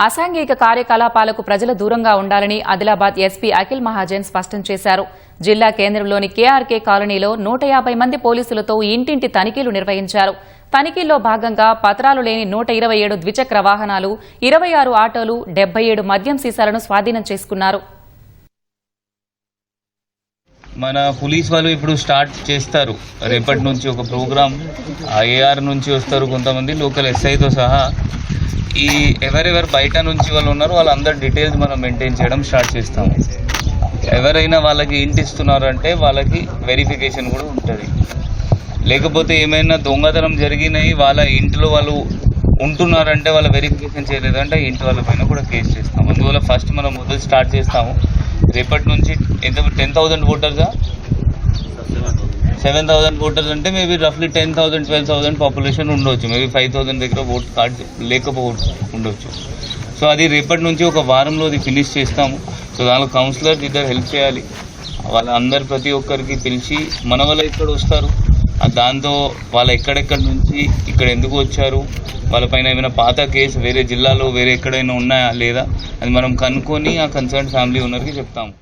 అసాంఘిక కార్యకలాపాలకు ప్రజలు దూరంగా ఉండాలని ఆదిలాబాద్ ఎస్పీ అఖిల్ మహాజన్ స్పష్టం చేశారు. జిల్లా కేంద్రంలోని కేఆర్కే కాలనీలో 150 మంది పోలీసులతో ఇంటింటి తనిఖీలు నిర్వహించారు. తనిఖీల్లో భాగంగా పత్రాలు లేని 127 ద్విచక్ర వాహనాలు, 26 ఆటోలు, 77 మద్యం సీసాలను స్వాధీనం చేసుకున్నారు. మన పోలీస్ వాళ్ళు ఇప్పుడు స్టార్ట్ చేస్తారు. రేపటి నుంచి ఒక ప్రోగ్రామ్ ఏఆర్ నుంచి వస్తారు కొంతమంది లోకల్ ఎస్ఐతో సహా. ఈ ఎవరెవరు బయట నుంచి వాళ్ళు ఉన్నారో వాళ్ళందరి డీటెయిల్స్ మనం మెయింటైన్ చేయడం స్టార్ట్ చేస్తాము. ఎవరైనా వాళ్ళకి ఇంటి ఇస్తున్నారంటే వాళ్ళకి వెరిఫికేషన్ కూడా ఉంటుంది. లేకపోతే ఏమైనా దొంగతనం జరిగినాయి వాళ్ళ ఇంట్లో వాళ్ళు ఉంటున్నారంటే వాళ్ళ వెరిఫికేషన్ చేయలేదంటే ఇంటి వాళ్ళ పైన కూడా కేసు చేస్తాం. అందువల్ల ఫస్ట్ మనం మొదలు స్టార్ట్ చేస్తాము. రేపటి నుంచి ఎంత 10,000 ఓటర్గా 7,000 ఓటర్స్ అంటే మేబీ రఫ్లీ 10,000 12,000 పాపులేషన్ ఉండొచ్చు. మేబీ 5,000 దగ్గర ఓట్ కార్డ్ ఉండొచ్చు. సో అది రేపటి నుంచి ఒక వారంలో అది ఫినిష్ చేస్తాము. సో దానిలో కౌన్సిలర్స్ ఇద్దరు హెల్ప్ చేయాలి. వాళ్ళందరు ప్రతి ఒక్కరికి పిలిచి మన వాళ్ళు ఎక్కడ వస్తారు, దాంతో వాళ్ళు ఎక్కడెక్కడి నుంచి ఇక్కడ ఎందుకు వచ్చారు, వాళ్ళపైన ఏమైనా పాత కేసు వేరే జిల్లాలో వేరే ఎక్కడైనా ఉన్నాయా లేదా అది మనం కనుక్కొని ఆ కన్సర్న్ ఫ్యామిలీ ఓనర్కి చెప్తాము.